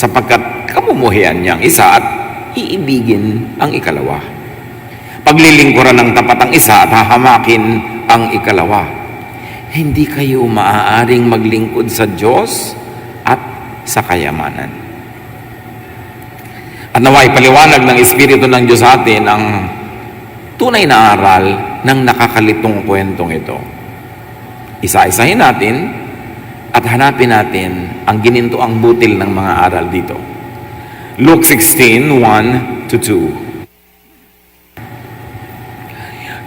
sapagkat kamumuhian niya ang isa at iibigin ang ikalawa. Paglilingkuran ng tapat ang isa at hahamakin ang ikalawa. Hindi kayo maaaring maglingkod sa Diyos at sa kayamanan. At naway paliwanag ng Espiritu ng Diyos sa atin ang tunay na aral ng nakakalitong kwentong ito. Isa-isahin natin at hanapin natin ang ginintoang butil ng mga aral dito. Luke 16:1-2.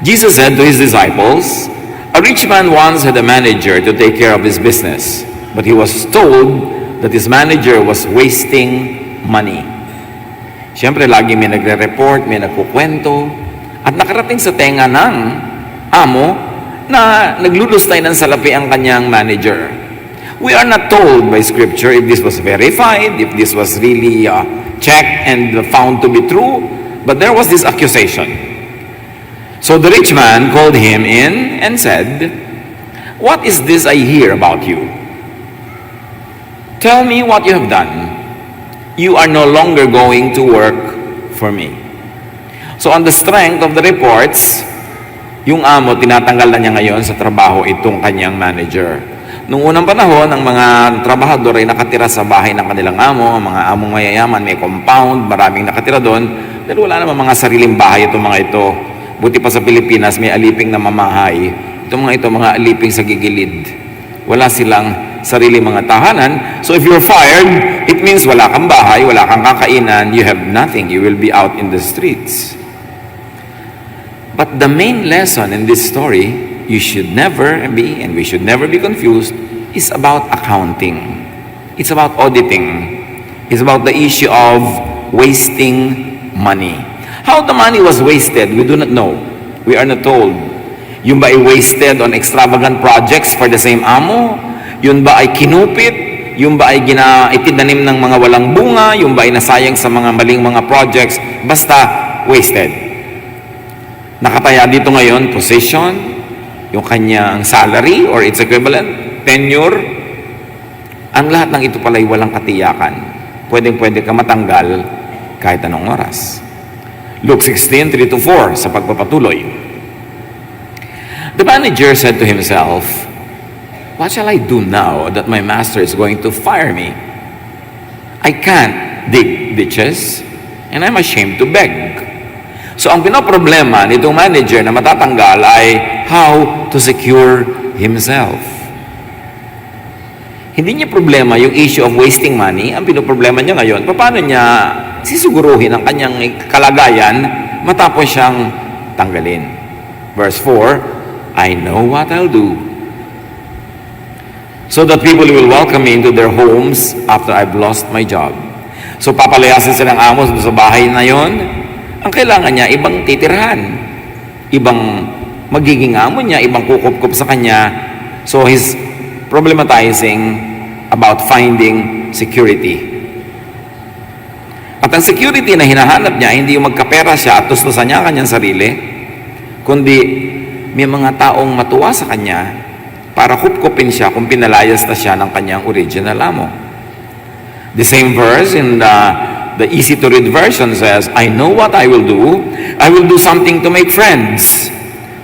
Jesus said to his disciples, "A rich man once had a manager to take care of his business, but he was told that his manager was wasting money." Siyempre, lagi may nagre-report, may nagkukwento, at nakarating sa tenga ng amo na naglulustay ng salapi ang kanyang manager. We are not told by Scripture if this was verified, if this was really checked and found to be true, but there was this accusation. So the rich man called him in and said, "What is this I hear about you? Tell me what you have done. You are no longer going to work for me." So on the strength of the reports, yung amo, tinatanggal na niya ngayon sa trabaho itong kanyang manager. Noong unang panahon, ang mga trabahador ay nakatira sa bahay ng kanilang amo, mga among mayayaman, may compound, maraming nakatira doon, dahil wala naman mga sariling bahay itong mga ito. Buti pa sa Pilipinas, may aliping na mamahay. Itong mga ito, mga aliping sa gigilid. Wala silang sarili mga tahanan. So if you're fired, it means wala kang bahay, wala kang kakainan, you have nothing. You will be out in the streets. But the main lesson in this story, you should never be, and we should never be confused, is about accounting. It's about auditing. It's about the issue of wasting money. How the money was wasted, we do not know. We are not told. Yung ba ay wasted on extravagant projects for the same amo? Yun ba ay kinupit? Yung ba ay itinanim ng mga walang bunga? Yung ba ay nasayang sa mga maling mga projects? Basta wasted. Nakataya dito ngayon, position, yung kanyang salary or its equivalent, tenure. Ang lahat ng ito pala'y walang katiyakan. Pwedeng-pwede ka matanggal kahit anong oras. Luke 16:3-4 sa pagpapatuloy. The manager said to himself, "What shall I do now that my master is going to fire me? I can't dig ditches and I'm ashamed to beg." So ang pinoproblema nitong manager na matatanggal ay how to secure himself. Hindi niya problema yung issue of wasting money. Ang pinoproblema niya ngayon, paano niya sisuguruhin ang kanyang kalagayan matapos siyang tanggalin. Verse 4, "I know what I'll do, so that people will welcome me into their homes after I've lost my job." So papalayasin silang amos sa bahay na yon. Ang kailangan niya, ibang titirhan, ibang magiging amo niya, ibang kukup-kup sa kanya. So he's problematizing about finding security. At ang security na hinahanap niya, hindi yung magkapera siya at tustusan niya ang kanyang sarili, kundi may mga taong matuwa sa kanya para kupkupin siya kung pinalayas na siya ng kanyang original amo. The same verse in the easy-to-read version says, "I know what I will do. I will do something to make friends,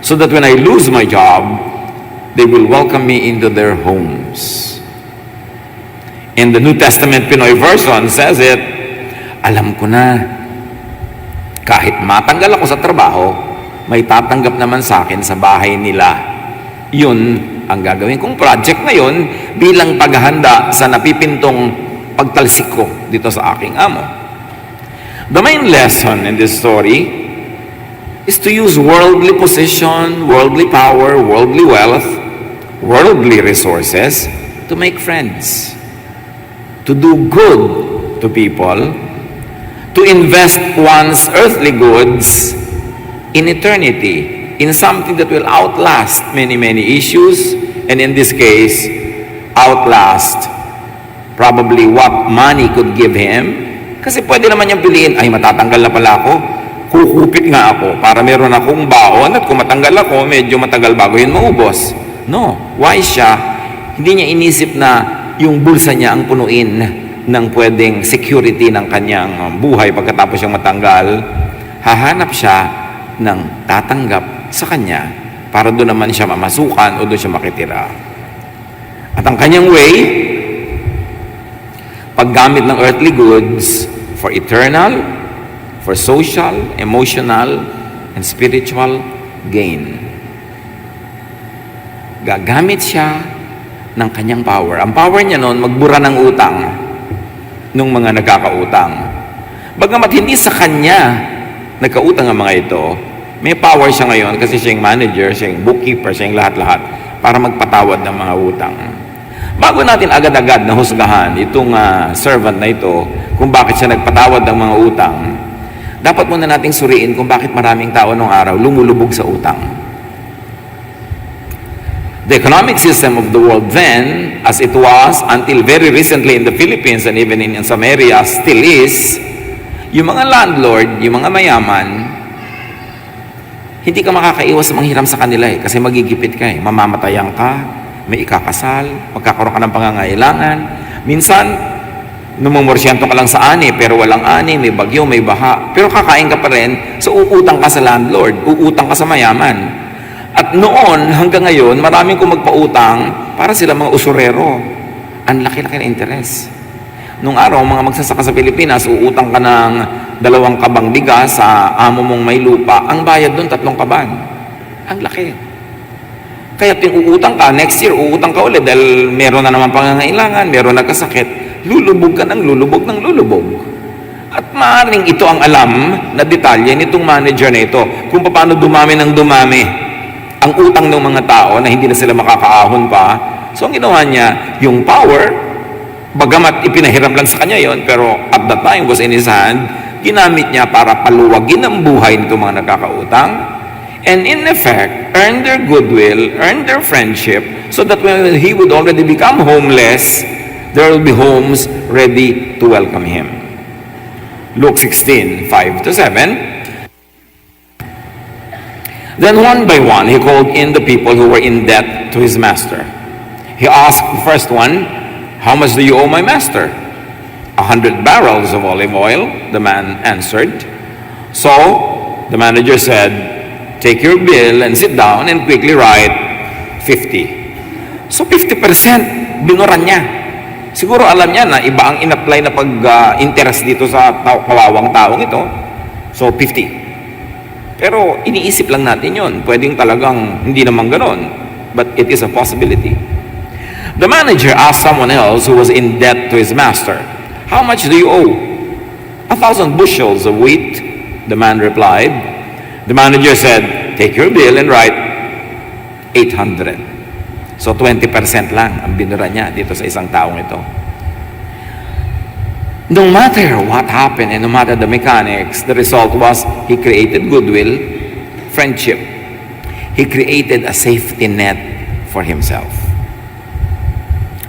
so that when I lose my job, they will welcome me into their homes." In the New Testament Pinoy version says it, "Alam ko na, kahit matanggal ako sa trabaho, may tatanggap naman sa akin sa bahay nila. Yun ang gagawin kong project ngayon bilang paghahanda sa napipintong pagtalsik ko dito sa aking amo." The main lesson in this story is to use worldly position, worldly power, worldly wealth, worldly resources to make friends, to do good to people, to invest one's earthly goods in eternity, in something that will outlast many, many issues, and in this case, outlast probably what money could give him. Kasi pwede naman niyang piliin, ay matatanggal na pala ako, kukupit nga ako para meron akong baon at kung matanggal ako, medyo matagal bago yun maubos. No, wise siya, hindi niya inisip na yung bulsa niya ang punuin ng pwedeng security ng kanyang buhay pagkatapos siyang matanggal, hahanap siya ng tatanggap sa kanya para doon naman siya mamasukan o doon siya makitira. At ang kanyang way, paggamit ng earthly goods for eternal, for social, emotional, and spiritual gain. Gagamit siya ng kanyang power. Ang power niya noon, magbura ng utang ng mga nagkakautang. Bagamat hindi sa kanya nagkautang ang mga ito, may power siya ngayon kasi siya yung manager, siya yung bookkeeper, siya yung lahat-lahat para magpatawad ng mga utang. Bago natin agad-agad na husgahan itong servant na ito kung bakit siya nagpatawad ng mga utang, dapat muna nating suriin kung bakit maraming tao nung araw lumulubog sa utang. The economic system of the world then, as it was until very recently in the Philippines and even in some areas still is, yung mga landlord, yung mga mayaman, hindi ka makakaiwas sa manghiram sa kanila kasi magigipit ka mamamatayan ka, may ikakasal, magkakaroon ka ng pangangailangan. Minsan, numumorsyento ka lang sa ani, pero walang ani, may bagyo, may baha. Pero kakain ka pa rin, so uutang ka sa landlord, uutang ka sa mayaman. At noon, hanggang ngayon, maraming magpautang para sila mga usurero. Ang laki-laki na interes. Nung araw, mga magsasaka sa Pilipinas, uutang ka ng 2 kabang bigas sa amo mong may lupa. Ang bayad doon, 3 kaban. Ang laki. Kaya uutang ka, next year, uutang ka ulit dahil meron na naman pangangailangan, meron nagkasakit. Lulubog ka ng lulubog ng lulubog. At maaaring ito ang alam na detalye nitong manager na ito kung paano dumami ng dumami ang utang ng mga tao na hindi na sila makakaahon pa. So ang ginawa niya, yung power, bagamat ipinahiram lang sa kanya yon, pero at that time was in his hand, ginamit niya para paluwagin ang buhay nitong mga nagkakautang, and in effect, earn their goodwill, earn their friendship, so that when he would already become homeless, there will be homes ready to welcome him. Luke 16:5-7. Then one by one, he called in the people who were in debt to his master. He asked the first one, "How much do you owe my master?" 100 barrels of olive oil, the man answered. So the manager said, "Take your bill and sit down and quickly write 50. So 50% binuran niya. Siguro alam niya na iba ang in-apply na pag-interest dito sa kawawang taong ito. So 50. Pero iniisip lang natin yon. Pwedeng talagang hindi naman ganon. But it is a possibility. The manager asked someone else who was in debt to his master, "How much do you owe?" 1,000 bushels of wheat, the man replied. The manager said, "Take your bill and write 800. So 20% lang ang binura niya dito sa isang taong ito. No matter what happened and no matter the mechanics, the result was he created goodwill, friendship. He created a safety net for himself.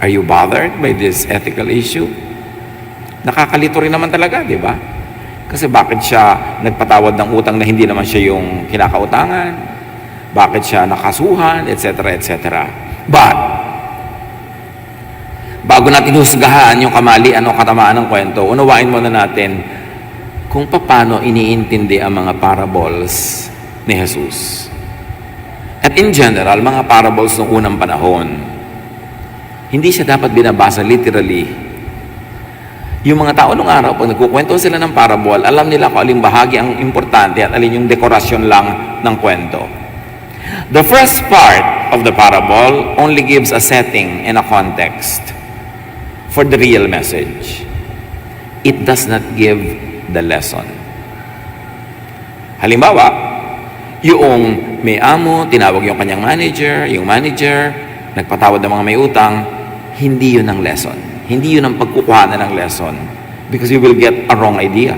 Are you bothered by this ethical issue? Nakakalito rin naman talaga, di ba? Kasi bakit siya nagpatawad ng utang na hindi naman siya yung kinakautangan? Bakit siya nakasuhan, etc., etc. But bago natin husgahan yung kamalian o katamaan ng kwento, unawain muna natin kung paano iniintindi ang mga parables ni Jesus. At in general, mga parables ng unang panahon, hindi siya dapat binabasa literally. Yung mga tao nung araw, pag nagkukwento sila ng parable, alam nila kung aling bahagi ang importante at alin yung dekorasyon lang ng kwento. The first part of the parable only gives a setting and a context for the real message. It does not give the lesson. Halimbawa, yung may amo, tinawag yung kanyang manager, yung manager, nagpatawad ng mga may utang, hindi yun ang lesson. Hindi yun ang pagkukuhanan ng lesson. Because you will get a wrong idea.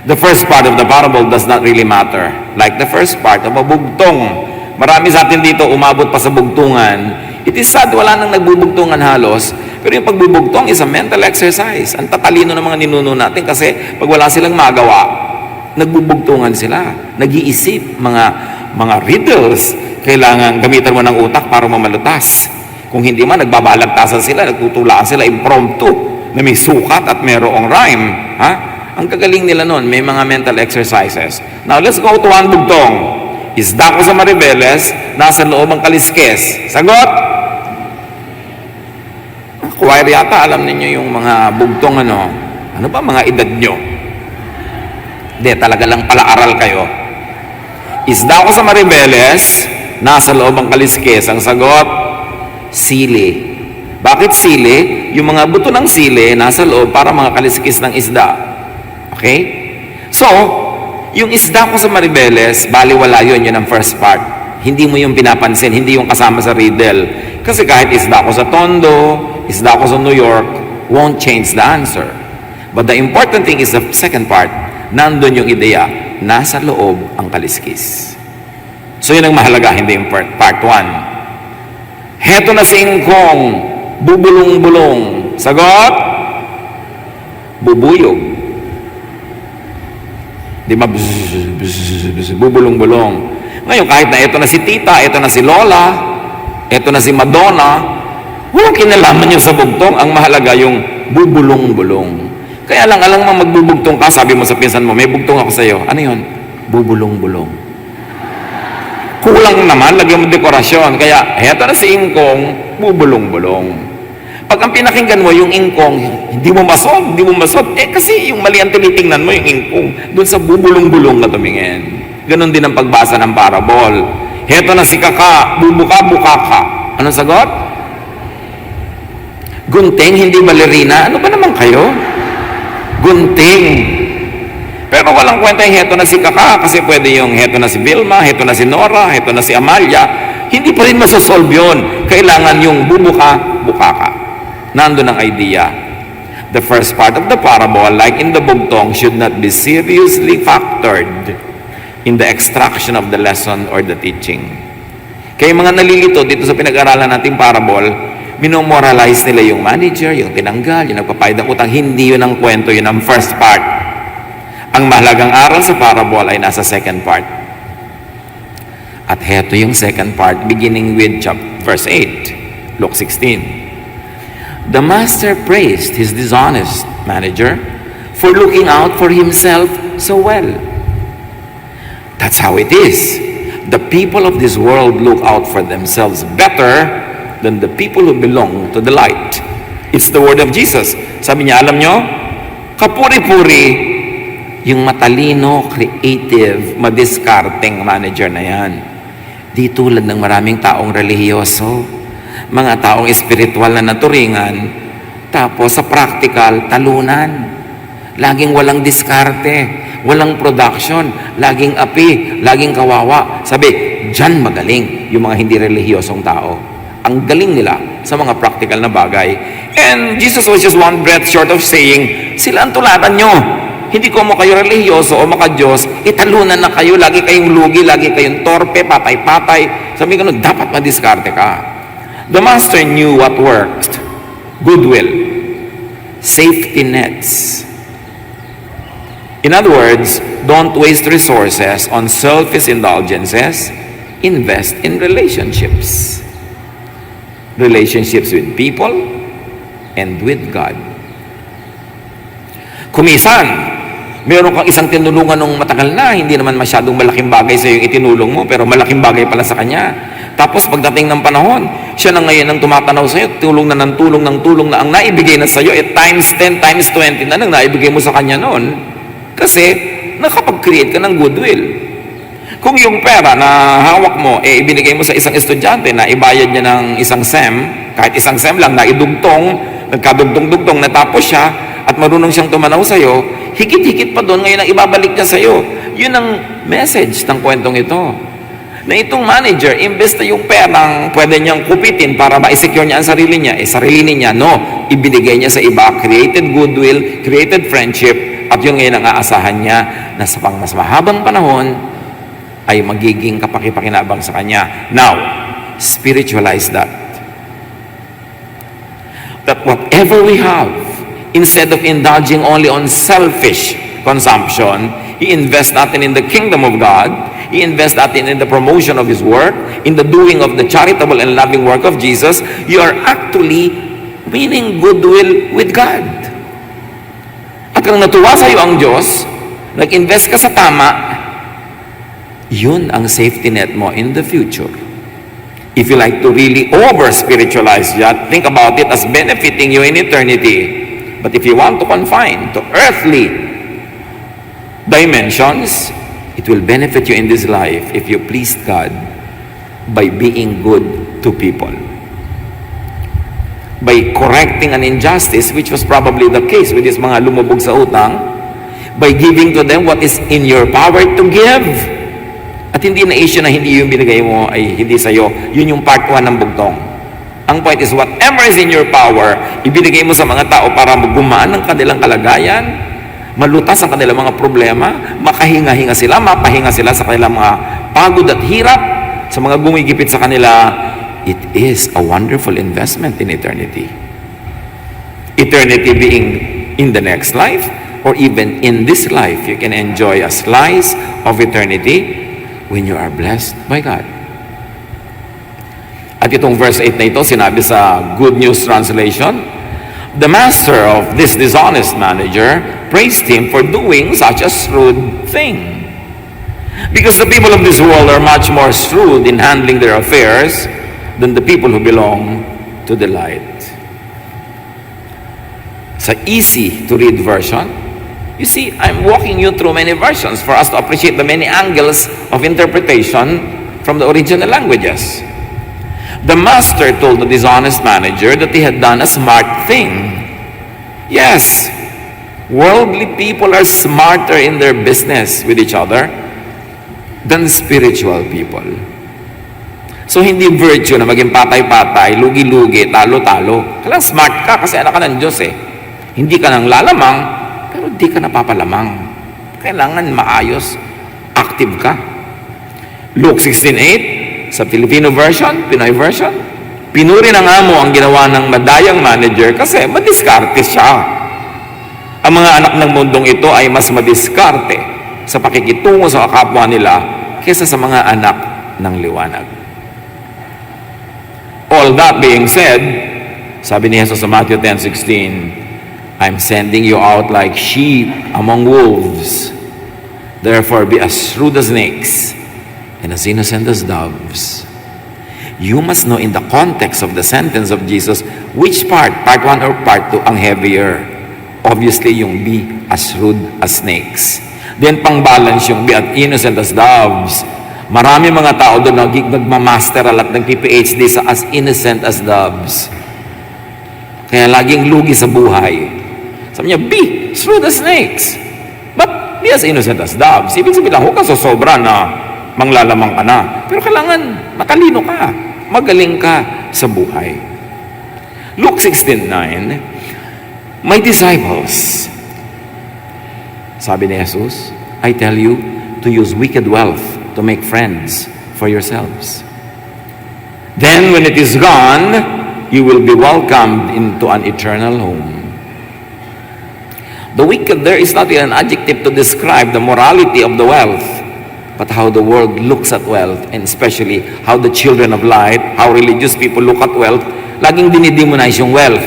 The first part of the parable does not really matter. Like the first part of a bugtong. Marami sa atin dito umabot pa sa bugtungan. It is sad, wala nang nagbubugtungan halos. Pero yung pagbubugtong is a mental exercise. Ang tatalino ng mga ninuno natin kasi pag wala silang magawa, nagbubugtungan sila. Nag-iisip, mga riddles. Kailangan gamitan mo ng utak para mamalutas. Kung hindi man, nagbabalagtasan sila, nagtutulaan sila impromptu. na may sukat at mayroong rhyme. Ha? Ang kagaling nila nun, may mga mental exercises. Now, let's go to one bugtong. Isda ko sa Maribeles, nasa loob ang kaliskes. Sagot? Choir yata, alam ninyo yung mga bugtong ano. Ano ba mga edad nyo? Hindi, talaga lang pala-aral kayo. Isda ko sa Maribeles, nasa loob ang kaliskes. Ang sagot, sili. Bakit sili? Yung mga buto ng sili, nasa loob para mga kaliskis ng isda. Okay? So, yung isda ko sa Maribeles, baliwala yun ang first part. Hindi mo yung pinapansin, hindi yung kasama sa riddle. Kasi kahit isda ko sa Tondo, isda ko sa New York, won't change the answer. But the important thing is the second part. Nandun yung ideya, nasa loob ang kaliskis. So yun ang mahalaga, hindi yung part 1. Heto na si Ingkong, bubulong-bulong. Sagot? Bubuyog. Di ba? Bubulong-bulong. Ngayon, kahit na ito na si Tita, ito na si Lola, ito na si Madonna, walang kinalaman yung sa bugtong. Ang mahalaga yung bubulong-bulong. Kaya lang, alang mo magbubugtong ka, sabi mo sa pinsan mo, may bugtong ako sa'yo. Ano yun? Bubulong-bulong. Kulang naman, lagyan mo dekorasyon. Kaya, eto na si Ingkong, bubulong-bulong. Pag ang pinakinggan mo, yung Ingkong, hindi mo masod. Kasi yung mali ang tinitingnan mo, yung Ingkong, doon sa bubulong-bulong ka tumingin. Ganon din ang pagbasa ng parable. Heto na si Kaka, bubuka-buka ka. Anong sagot? Gunting, hindi balerina. Ano ba naman kayo? Gunting. Pero walang kwenta yung heto na si Kaka, kasi pwede yung heto na si Vilma, heto na si Nora, heto na si Amalia. Hindi pa rin masosolve yun. Kailangan yung bubuka-buka ka. Nandun ang idea. The first part of the parable, like in the bugtong, should not be seriously factored in the extraction of the lesson or the teaching. Kaya mga nalilito dito sa pinag-aralan nating parable, minomoralize nila yung manager, yung tinanggal, yung nagpapayad ng utang. Hindi yun ang kwento, yun ang first part. Ang mahalagang aral sa parable ay nasa second part. At heto yung second part, beginning with verse 8, Luke 16. The master praised his dishonest manager for looking out for himself so well. That's how it is. The people of this world look out for themselves better than the people who belong to the light. It's the word of Jesus. Sabi niya, alam nyo, kapuri-puri yung matalino, creative, madiskarteng manager na yan. Di tulad ng maraming taong relihiyoso, mga taong espiritual na naturingan, tapos sa practical, talunan. Laging walang diskarte, walang production, laging api, laging kawawa. Sabi, dyan magaling yung mga hindi relihiyosong tao. Ang galing nila sa mga practical na bagay. And Jesus was just one breath short of saying, sila ang tulatan nyo. Hindi ko mo kayo relihiyoso o maka-Diyos, italunan na kayo, lagi kayong lugi, lagi kayong torpe, patay-patay. Sabi ko, dapat madiskarte ka. The master knew what worked. Goodwill. Safety nets. In other words, don't waste resources on selfish indulgences. Invest in relationships. Relationships with people and with God. Kumisan, meron kang isang tinulungan nung matagal na, hindi naman masyadong malaking bagay sa yung itinulong mo, pero malaking bagay pala sa kanya. Tapos pagdating ng panahon, siya na ngayon ang tumatanaw sa iyo, tulong na ng tulong na ang naibigay na sa iyo, times 10, times 20 na nang naibigay mo sa kanya noon. Kasi nakapag-create ka ng goodwill. Kung yung pera na hawak mo, ibinigay mo sa isang estudyante na ibayad niya ng isang SEM, kahit isang SEM lang, naidugtong, nagkadugtong-dugtong, natapos siya, at marunong siyang tumanaw sa iyo, higit-higit pa doon, ngayon ang ibabalik niya sa iyo. Yun ang message ng kwentong ito. Na itong manager, imbes na yung perang pwede niyang kupitin para ma-secure niya ang sarili niya, sarili niya, no, ibinigay niya sa iba, created goodwill, created friendship, at yun ngayon ang aasahan niya na sa pang mas mahabang panahon ay magiging kapaki-pakinabang sa kanya. Now, spiritualize that. That whatever we have, instead of indulging only on selfish consumption, i-invest natin in the kingdom of God, i-invest natin in the promotion of His work, in the doing of the charitable and loving work of Jesus. You are actually meaning goodwill with God. At kung natuwa sa iyo ang Diyos, nag-invest ka sa tama, yun ang safety net mo in the future. If you like to really over-spiritualize that, think about it as benefiting you in eternity. But if you want to confine to earthly dimensions, it will benefit you in this life if you please God by being good to people. By correcting an injustice, which was probably the case with these mga lumubog sa utang, by giving to them what is in your power to give. At hindi na issue na hindi yung binigay mo ay hindi sa'yo. Yun yung part 1 ng bugtong. Ang point is, whatever is in your power, ibinigay mo sa mga tao para gumaan ang kanilang kalagayan, malutas ang kanilang mga problema, makahinga-hinga sila, mapahinga sila sa kanilang mga pagod at hirap, sa mga gumigipit sa kanila. It is a wonderful investment in eternity. Eternity being in the next life, or even in this life, you can enjoy a slice of eternity when you are blessed by God. At itong verse 8 na ito, sinabi sa Good News Translation, the master of this dishonest manager praised him for doing such a shrewd thing. Because the people of this world are much more shrewd in handling their affairs than the people who belong to the light. Sa easy to read version, you see, I'm walking you through many versions for us to appreciate the many angles of interpretation from the original languages. The master told the dishonest manager that he had done a smart thing. Yes, worldly people are smarter in their business with each other than spiritual people. So hindi virtue na maging patay-patay, lugi-lugi, talo-talo. Kailangan smart ka kasi anak ka ng Diyos eh. Hindi ka nang lalamang, pero di ka napapalamang. Kailangan maayos, active ka. Luke 16:8, sa Filipino version, Pinoy version, pinuri ng amo ang ginawa ng madayang manager kasi madiskarte siya. Ang mga anak ng mundong ito ay mas madiskarte sa pakikitungo sa kapwa nila kaysa sa mga anak ng liwanag. All that being said, sabi ni Jesus sa Matthew 10:16, I'm sending you out like sheep among wolves. Therefore, be as shrewd as snakes and as innocent as doves. You must know in the context of the sentence of Jesus, which part 1 or part 2, ang heavier. Obviously, yung be as shrewd as snakes. Then, pang-balance yung be as innocent as doves. Marami mga tao doon na nagmamasteral at nag-PhD sa as innocent as doves. Kaya laging lugi sa buhay. Sabi niya, be shrewd as snakes, but be as innocent as doves. Ibig sabihin lang, huwag ka sosobra na manglalamang ka na. Pero kailangan matalino ka, magaling ka sa buhay. Luke 16:9, my disciples, sabi ni Jesus, I tell you to use wicked wealth to make friends for yourselves. Then when it is gone, you will be welcomed into an eternal home. The wicked there is not an adjective to describe the morality of the wealth, but how the world looks at wealth, and especially how the children of light, how religious people look at wealth. Laging dinidemonize yung wealth.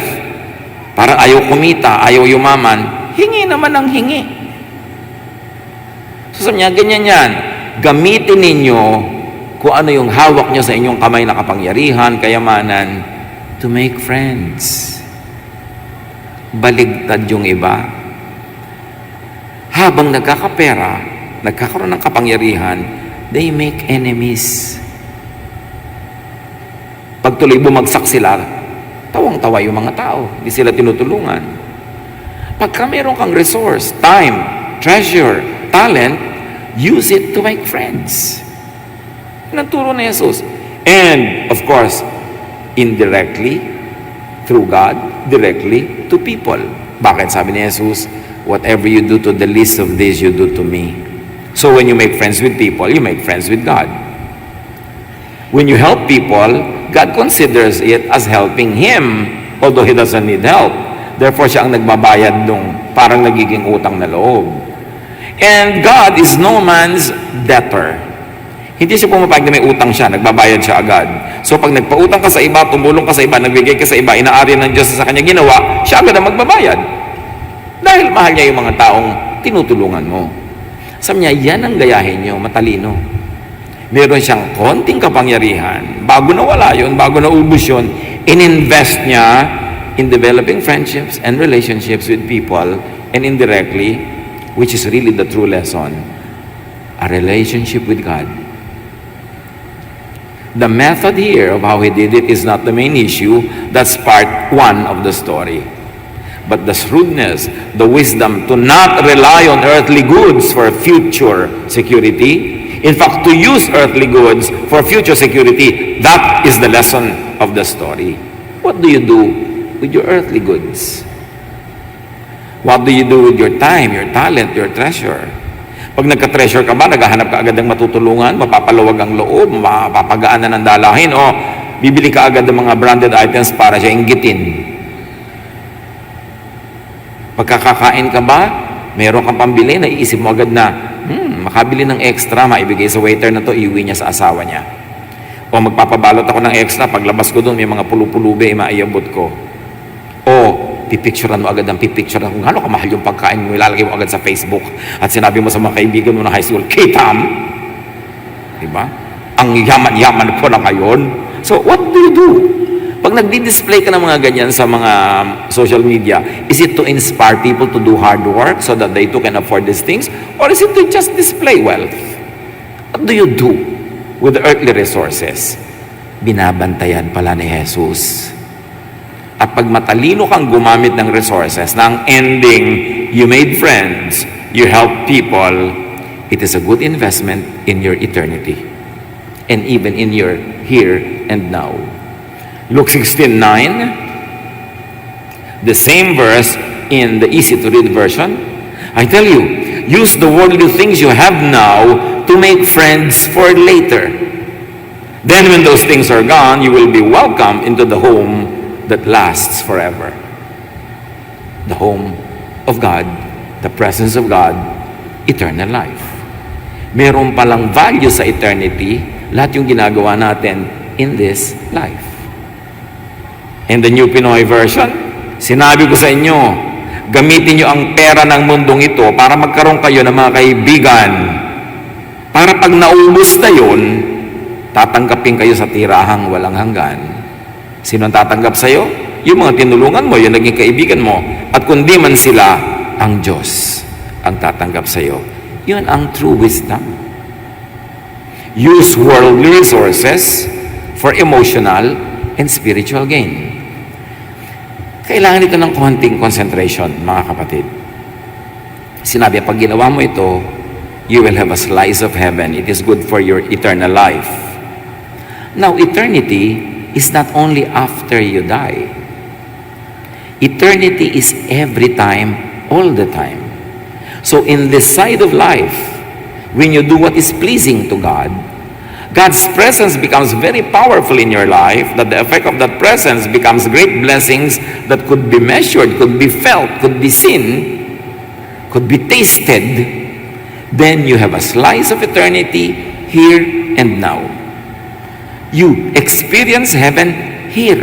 Parang ayaw kumita, ayaw yumaman. Hingi naman ang hingi. So sabi niya, ganyan yan. Gamitin ninyo kung ano yung hawak nyo sa inyong kamay na kapangyarihan, kayamanan, to make friends. Baligtad yung iba. Habang nagkakapera, nagkakaroon ng kapangyarihan, they make enemies. Pag tuloy bumagsak sila, tawang-tawa yung mga tao. Hindi sila tinutulungan. Pagka meron kang resource, time, treasure, talent, use it to make friends. Nagturo na Jesus. And, of course, indirectly, through God, directly to people. Bakit sabi ni Jesus, whatever you do to the least of these, you do to me. So when you make friends with people, you make friends with God. When you help people, God considers it as helping Him, although He doesn't need help. Therefore, siya ang nagbabayad nung parang nagiging utang na loob. And God is no man's debtor. Hindi siya pumapayag na may utang siya, nagbabayad siya agad. So pag nagpautang ka sa iba, tumulong ka sa iba, nagbigay ka sa iba, inaari ng Diyos sa kanya ginawa, siya agad ang magbabayad. Dahil mahal niya yung mga taong tinutulungan mo. Sabi niya, yan ang gayahin niyo, matalino. Meron siyang konting kapangyarihan. Bago nawala yun, bago naubos yun, ininvest niya in developing friendships and relationships with people, and indirectly, which is really the true lesson, a relationship with God. The method here of how he did it is not the main issue. That's part one of the story. But the shrewdness, the wisdom to not rely on earthly goods for future security, in fact, to use earthly goods for future security, that is the lesson of the story. What do you do with your earthly goods? What do you do with your time, your talent, your treasure? Pag nagka-treasure ka ba, naghahanap ka agad ng matutulungan, mapapaluwag ang loob, mapapagaan na ng dalahin, o bibili ka agad ng mga branded items para siya inggitin. Pagkakakain ka ba, meron kang pambili, naiisip mo agad na, makabili ng extra, maibigay sa waiter na to, iuwi niya sa asawa niya. O magpapabalot ako ng extra, paglabas ko doon, may mga pulupulube, maiabot ko. O pipicturean mo agad ang pipicturean kung gaano kamahal yung pagkain mo, ilalagay mo agad sa Facebook at sinabi mo sa mga kaibigan mo na high school, K-Tam! Diba? Ang yaman-yaman ko na ngayon. So, what do you do? Pag nagdi-display ka ng mga ganyan sa mga social media, is it to inspire people to do hard work so that they too can afford these things? Or is it to just display wealth? What do you do with the earthly resources? Binabantayan pala ni Jesus. At pag matalino kang gumamit ng resources, na ang ending, you made friends, you help people, it is a good investment in your eternity. And even in your here and now. Luke 16:9, the same verse in the easy-to-read version. I tell you, use the worldly things you have now to make friends for later. Then when those things are gone, you will be welcomed into the home that lasts forever. The home of God, the presence of God, eternal life. Meron palang value sa eternity, lahat yung ginagawa natin in this life. In the New Pinoy version, sinabi ko sa inyo, gamitin nyo ang pera ng mundong ito para magkaroon kayo ng mga kaibigan. Para pag naubos na yun, tatanggapin kayo sa tirahang walang hanggan. Sino ang tatanggap sa'yo? Yung mga tinulungan mo, yung naging kaibigan mo. At kundi man sila, ang Diyos ang tatanggap sa'yo. Yun ang true wisdom. Use worldly resources for emotional and spiritual gain. Kailangan ito ng konting concentration, mga kapatid. Sinabi, pag ginawa mo ito, you will have a slice of heaven. It is good for your eternal life. Now, eternity is not only after you die. Eternity is every time, all the time. So in this side of life, when you do what is pleasing to God, God's presence becomes very powerful in your life, that the effect of that presence becomes great blessings that could be measured, could be felt, could be seen, could be tasted. Then you have a slice of eternity here and now. You experience heaven here.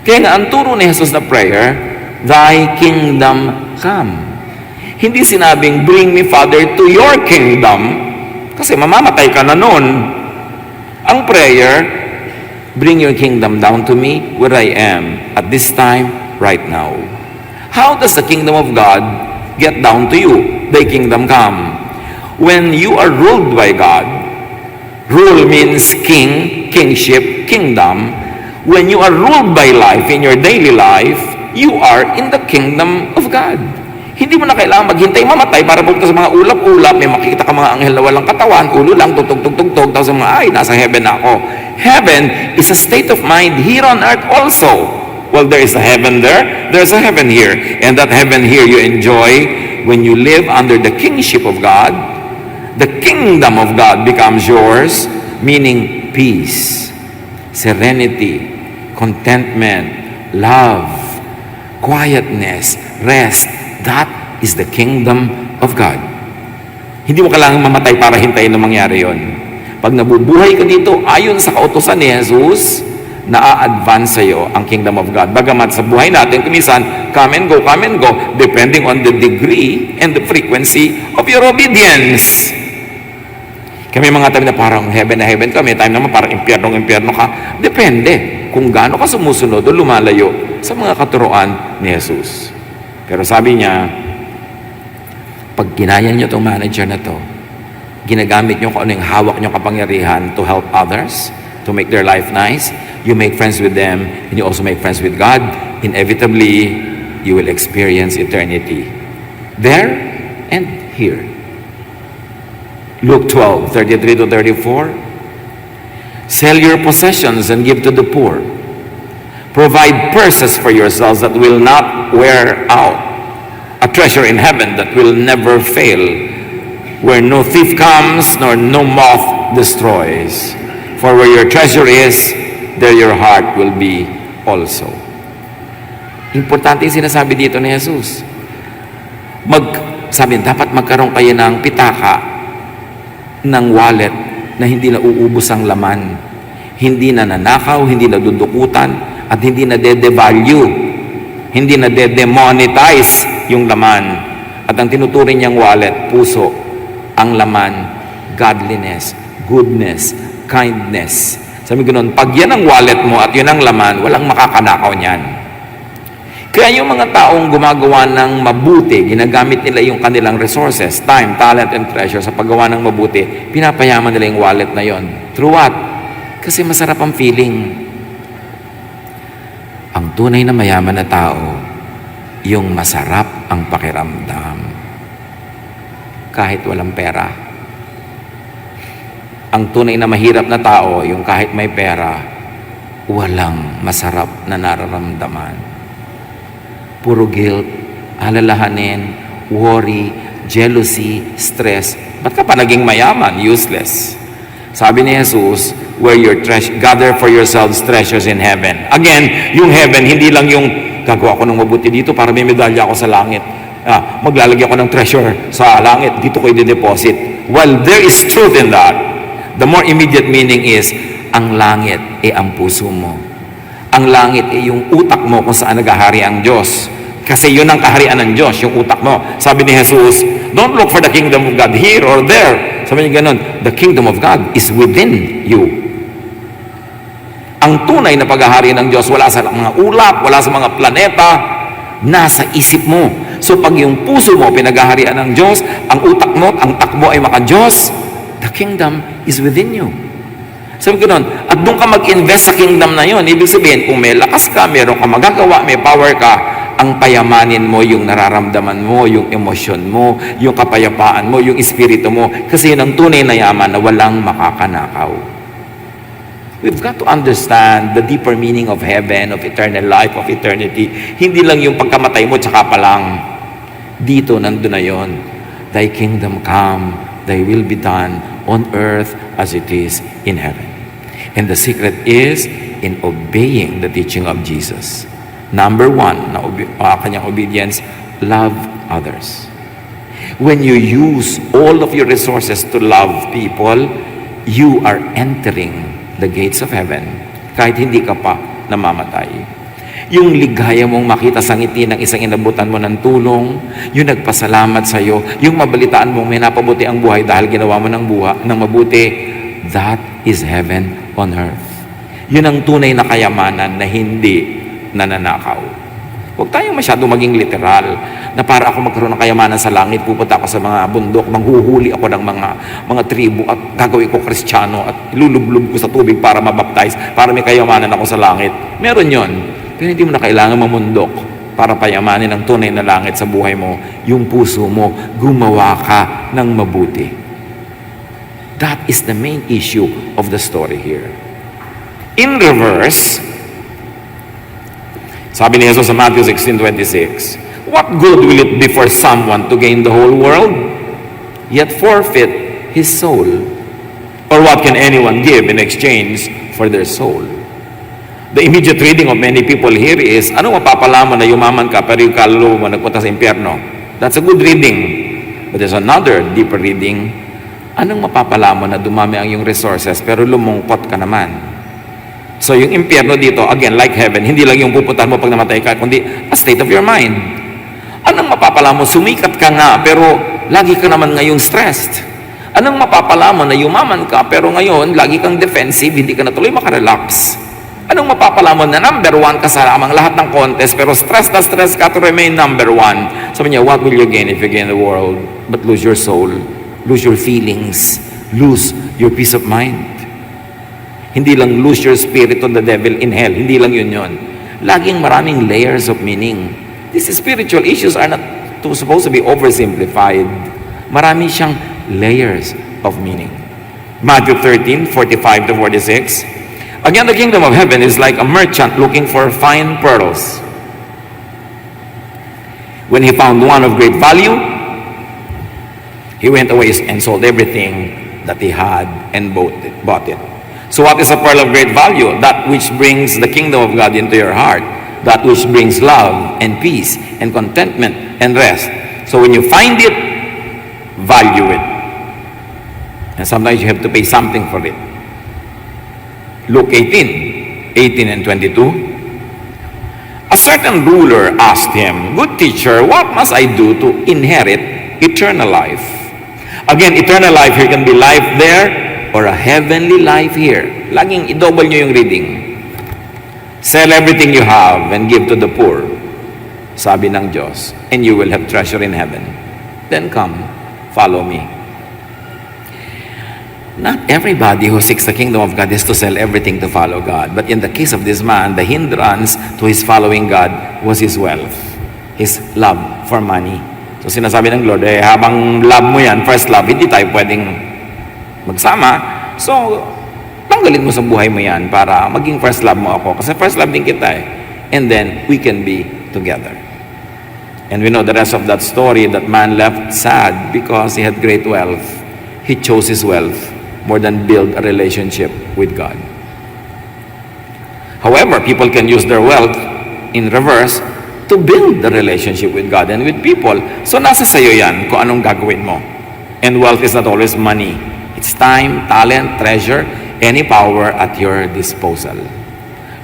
Kaya nga, ang turo ni Jesus na prayer, Thy kingdom come. Hindi sinabing, bring me, Father, to your kingdom, kasi mamamatay ka na nun. Ang prayer, bring your kingdom down to me where I am at this time, right now. How does the kingdom of God get down to you? Thy kingdom come. When you are ruled by God, rule means king, kingship, kingdom. When you are ruled by life in your daily life, you are in the kingdom of God. Hindi mo na kailangan maghintay mamatay para pupunta sa mga ulap-ulap, may makikita ka mga anghel na walang katawan, ulo lang, tugtog-tugtog, tapos mga, ay, nasa heaven na ako. Heaven is a state of mind here on earth also. Well, there is a heaven there, there's a heaven here. And that heaven here you enjoy when you live under the kingship of God. The kingdom of God becomes yours, meaning peace, serenity, contentment, love, quietness, rest. That is the kingdom of God. Hindi mo kailangang mamatay para hintayin na mangyari yon. Pag nabubuhay ka dito, ayon sa kautusan ni Jesus, na-advance sa'yo ang kingdom of God. Bagamat sa buhay natin, kumisan, come and go, depending on the degree and the frequency of your obedience. Kami mga time na parang heaven na heaven ka, may time naman parang impyerno ka. Depende kung gaano ka sumusunod o lumalayo sa mga katuruan ni Jesus. Pero sabi niya, pag ginaya niyo itong manager na to, ginagamit niyo kung ano yung hawak niyo kapangyarihan to help others, to make their life nice, you make friends with them, and you also make friends with God, inevitably, you will experience eternity. There and here. Luke 12:33-34. Sell your possessions and give to the poor. Provide purses for yourselves that will not wear out, a treasure in heaven that will never fail, where no thief comes nor no moth destroys. For where your treasure is, there your heart will be also. Importante yung sinasabi dito ni Jesus. Sabi, dapat magkaroon kayo ng pitaka, ng wallet na hindi na uubos ang laman, hindi na nanakaw, hindi na dudukutan, at hindi na de-devalue, hindi na de-demonetize yung laman. At ang tinuturing niyang wallet, puso, ang laman, godliness, goodness, kindness. Sabi ko noon, pag yan ang wallet mo at yun ang laman, walang makakanakaw niyan. Kaya yung mga taong gumagawa ng mabuti, ginagamit nila yung kanilang resources, time, talent, and treasure sa paggawa ng mabuti, pinapayaman nila yung wallet na yon. Through what? Kasi masarap ang feeling. Ang tunay na mayaman na tao, yung masarap ang pakiramdam. Kahit walang pera. Ang tunay na mahirap na tao, yung kahit may pera, walang masarap na nararamdaman. Puro guilt, alalahanin, worry, jealousy, stress. Ba't ka pa naging mayaman? Useless. Sabi ni Jesus, where your gather for yourselves treasures in heaven. Again, yung heaven, hindi lang yung gagawa ko ng mabuti dito para may medalya ako sa langit. Maglalagay ako ng treasure sa langit, dito ko i-deposit. Well, there is truth in that. The more immediate meaning is, ang langit ang puso mo. Ang langit yung utak mo kung saan naghahari ang Diyos. Kasi yun ang kaharian ng Diyos, yung utak mo. Sabi ni Jesus, don't look for the kingdom of God here or there. Sabi niya ganun, the kingdom of God is within you. Ang tunay na paghahari ng Diyos, wala sa mga ulap, wala sa mga planeta, nasa isip mo. So pag yung puso mo pinaghaharian ng Diyos, ang utak mo, ang takbo ay maka-Diyos, the kingdom is within you. Sabi ko nun, at doon ka mag-invest sa kingdom na yun. Ibig sabihin, kung may lakas ka, meron ka magagawa, may power ka, ang payamanin mo, yung nararamdaman mo, yung emosyon mo, yung kapayapaan mo, yung espiritu mo. Kasi yun ang tunay na yaman na walang makakanakaw. We've got to understand the deeper meaning of heaven, of eternal life, of eternity. Hindi lang yung pagkamatay mo, tsaka pa lang. Dito, nandun na yun. Thy kingdom come, thy will be done on earth as it is in heaven. And the secret is in obeying the teaching of Jesus. Number one, na kanyang obedience, love others. When you use all of your resources to love people, you are entering the gates of heaven kahit hindi ka pa namamatay. Yung ligaya mong makita sa ngiti ng isang inabutan mo ng tulong, yung nagpasalamat sa iyo, yung mabalitaan mong may napabuti ang buhay dahil ginawa mo ng mabuti, that is heaven on earth. Yun ang tunay na kayamanan na hindi nananakaw. Huwag tayong masyado maging literal na para ako magkaroon ng kayamanan sa langit, pupunta ako sa mga bundok, manghuhuli ako ng mga tribu at gagawin ko Kristiyano at ilulublob ko sa tubig para mabaptize, para may kayamanan ako sa langit. Meron yon. Pero hindi mo na kailangan mamundok para payamanin ang tunay na langit sa buhay mo. Yung puso mo, gumawa ka ng mabuti. That is the main issue of the story here. In reverse, sabi ni Jesus sa Matthew 16:26, what good will it be for someone to gain the whole world, yet forfeit his soul? Or what can anyone give in exchange for their soul? The immediate reading of many people here is, ano mapapalaman na yumaman ka pero yung kaluluwa mo nagpunta sa impyerno? That's a good reading. But there's another deeper reading. Anong mapapala mo na dumami ang iyong resources pero lumungkot ka naman? So yung impyerno dito, again, like heaven, hindi lang yung pupuntahan mo pag namatay ka, kundi a state of your mind. Anong mapapala mo? Sumikat ka nga, pero lagi ka naman ngayong stressed. Anong mapapala mo na yumaman ka, pero ngayon, lagi kang defensive, hindi ka na tuloy makarelax? Anong mapapala mo na number one ka sa amang lahat ng contest, pero stress na stress ka to remain number one? Sabi niya, what will you gain if you gain the world, but lose your soul, lose your feelings, lose your peace of mind? Hindi lang lose your spirit on the devil in hell, hindi lang yun. Laging maraming layers of meaning. These spiritual issues are not supposed to be oversimplified. Marami siyang layers of meaning. Matthew 13:45 to 46. Again, the kingdom of heaven is like a merchant looking for fine pearls. When he found one of great value, he went away and sold everything that he had and bought it. So what is a pearl of great value? That which brings the kingdom of God into your heart. That which brings love and peace and contentment and rest. So when you find it, value it. And sometimes you have to pay something for it. Luke 18 and 22. A certain ruler asked him, "Good teacher, what must I do to inherit eternal life?" Again, eternal life here can be life there or a heavenly life here. Laging i-double nyo yung reading. Sell everything you have and give to the poor, sabi ng Diyos, and you will have treasure in heaven. Then come, follow me. Not everybody who seeks the kingdom of God is to sell everything to follow God. But in the case of this man, the hindrance to his following God was his wealth, his love for money. So sinasabi ng Lord, habang love mo yan, first love, hindi tayo pwedeng magsama. So, tanggalin mo sa buhay mo yan para maging first love mo ako. Kasi first love din kita eh. And then, we can be together. And we know the rest of that story, that man left sad because he had great wealth. He chose his wealth more than build a relationship with God. However, people can use their wealth in reverse to build the relationship with God and with people. So nasa sayo yan kung anong gagawin mo. And wealth is not always money. It's time, talent, treasure, any power at your disposal.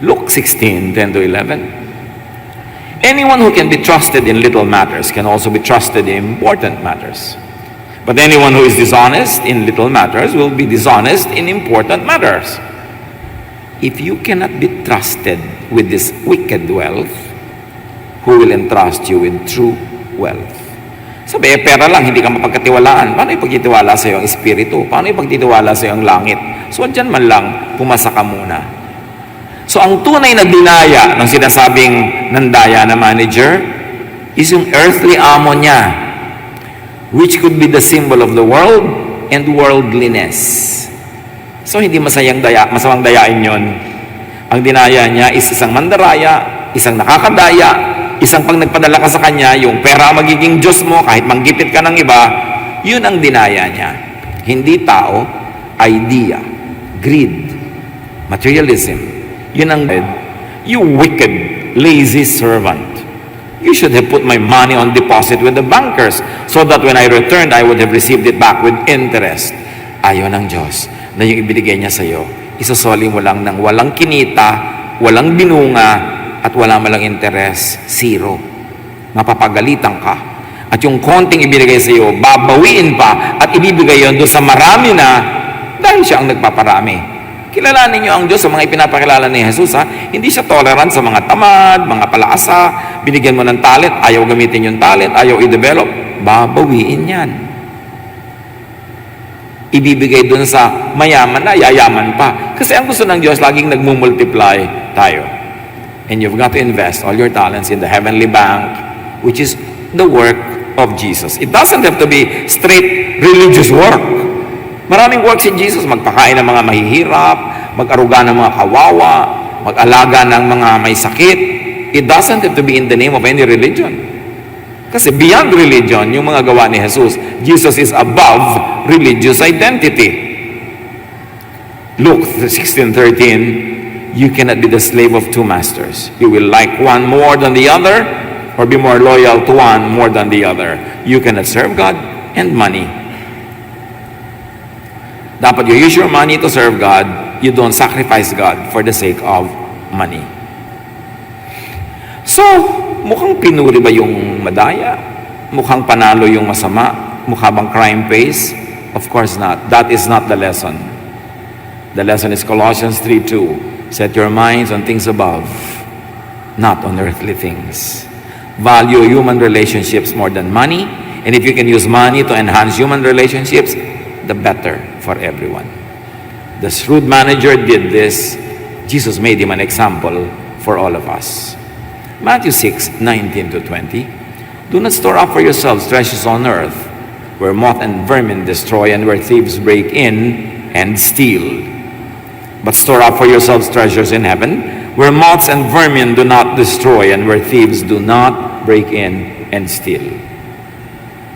Luke 16:10 to 11. Anyone who can be trusted in little matters can also be trusted in important matters. But anyone who is dishonest in little matters will be dishonest in important matters. If you cannot be trusted with this wicked wealth, who will entrust you with true wealth? Sabi, pera lang, hindi ka mapagkatiwalaan. Paano ipagtitiwala sa iyo ang espiritu? Paano ipagtitiwala sa iyo ang langit? So, dyan man lang, pumasa ka muna. So, ang tunay na dinaya ng sinasabing nandaya na manager is yung earthly amo niya, which could be the symbol of the world and worldliness. So, hindi masamang dayain yon. Ang dinaya niya is isang mandaraya, isang nakakadaya, isang pag nagpadala ka sa kanya, yung pera magiging Diyos mo, kahit manggipit ka ng iba, yun ang dinaya niya. Hindi tao, idea, greed, materialism. Yun ang you wicked, lazy servant. You should have put my money on deposit with the bankers so that when I returned, I would have received it back with interest. Ayaw ng Diyos na yung ibinigay niya sa iyo, isasoli mo lang ng walang kinita, walang binunga, at wala malang interest, zero. Mapapagalitan ka. At yung konting ibinigay sa iyo, babawiin pa at ibibigay yon doon sa marami na dahil siya ang nagpaparami. Kilalanin niyo ang Diyos sa mga ipinapakilala ni Jesus, ha? Hindi siya tolerant sa mga tamad, mga palaasa. Binigyan mo ng talent, ayaw gamitin yung talent, ayaw i-develop. Babawiin yan. Ibibigay dun sa mayaman na, yayaman pa. Kasi ang gusto ng Diyos, laging nagmumultiply tayo. And you've got to invest all your talents in the heavenly bank, which is the work of Jesus. It doesn't have to be straight religious work. Maraming works in Jesus, magpakain ng mga mahihirap, mag-aruga ng mga kawawa, mag-alaga ng mga may sakit. It doesn't have to be in the name of any religion. Kasi beyond religion, yung mga gawa ni Jesus, Jesus is above religious identity. Luke 16:13, you cannot be the slave of two masters. You will like one more than the other, or be more loyal to one more than the other. You cannot serve God and money. Dapat you use your money to serve God. You don't sacrifice God for the sake of money. So, mukhang pinuri ba yung madaya? Mukhang panalo yung masama? Mukha bang crime pays? Of course not. That is not the lesson. The lesson is Colossians 3:2. Set your minds on things above, not on earthly things. Value human relationships more than money. And if you can use money to enhance human relationships, the better for everyone. The shrewd manager did this. Jesus made him an example for all of us. Matthew 6:19-20. Do not store up for yourselves treasures on earth, where moth and vermin destroy and where thieves break in and steal. But store up for yourselves treasures in heaven, where moths and vermin do not destroy and where thieves do not break in and steal.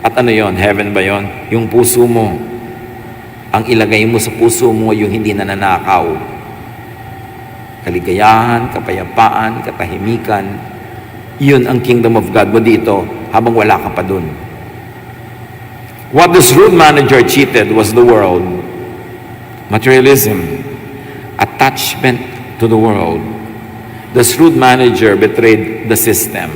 At ano yon? Heaven ba yon? Yung puso mo. Ang ilagay mo sa puso mo yung hindi nananakaw. Kaligayahan, kapayapaan, katahimikan. Yun ang kingdom of God mo dito habang wala ka pa dun. What the shrewd manager cheated was the world. Materialism. Attachment to the world. The shrewd manager betrayed the system.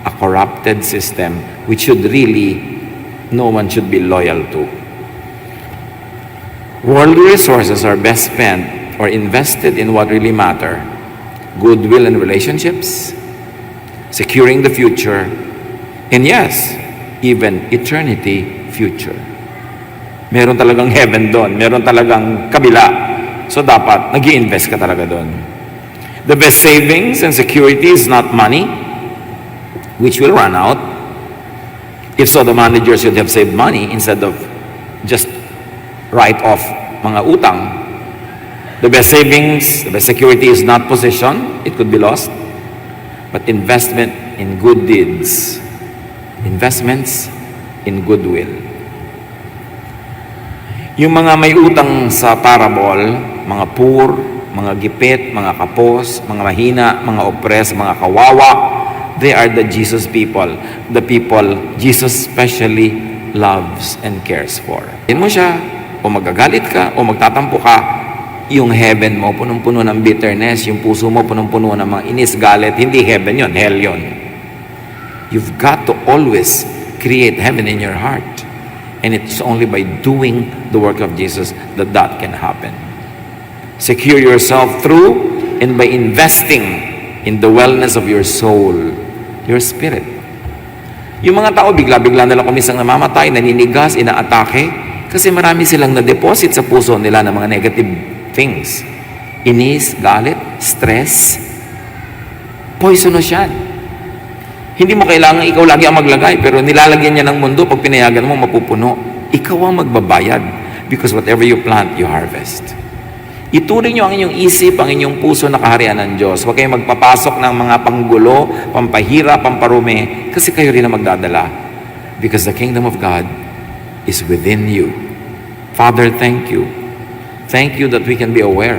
A corrupted system which should really, no one should be loyal to. Worldly resources are best spent or invested in what really matter. Goodwill and relationships, securing the future, and yes, even eternity future. Meron talagang heaven doon, meron talagang kabila. So dapat nag-i-invest ka talaga doon. The best savings and security is not money, which will run out. If so, the manager should have saved money instead of just write off mga utang. The best savings, the best security is not possession. It could be lost. But investment in good deeds. Investments in goodwill. Yung mga may utang sa parable, mga poor, mga gipit, mga kapos, mga mahina, mga oppressed, mga kawawa, they are the Jesus people. The people Jesus specially loves and cares for. Din mo siya, o magagalit ka, o magtatampo ka, yung heaven mo, punong-puno ng bitterness, yung puso mo, punong-puno ng mga inis, galit, hindi heaven yon, hell yon. You've got to always create heaven in your heart. And it's only by doing the work of Jesus that that can happen. Secure yourself through and by investing in the wellness of your soul, your spirit. Yung mga tao, bigla-bigla nila kumisang namamatay, naninigas, inaatake, kasi marami silang na-deposit sa puso nila ng mga negative things. Inis, galit, stress. Poisonous yan. Hindi mo kailangan ikaw lagi ang maglagay, pero nilalagyan niya ng mundo, pag pinayagan mo, mapupuno. Ikaw ang magbabayad. Because whatever you plant, you harvest. Ituring niyo ang inyong isip, ang inyong puso na kaharian ng Diyos. Huwag kayong magpapasok ng mga panggulo, pampahira, pamparumi, kasi kayo rin ang magdadala. Because the kingdom of God is within you. Father, thank you. Thank you that we can be aware,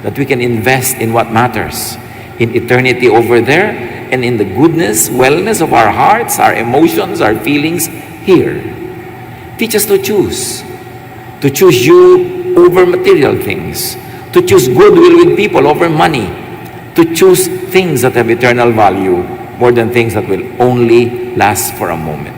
that we can invest in what matters, in eternity over there, and in the goodness, wellness of our hearts, our emotions, our feelings here. Teach us to choose you over material things, to choose goodwill with people over money, to choose things that have eternal value more than things that will only last for a moment.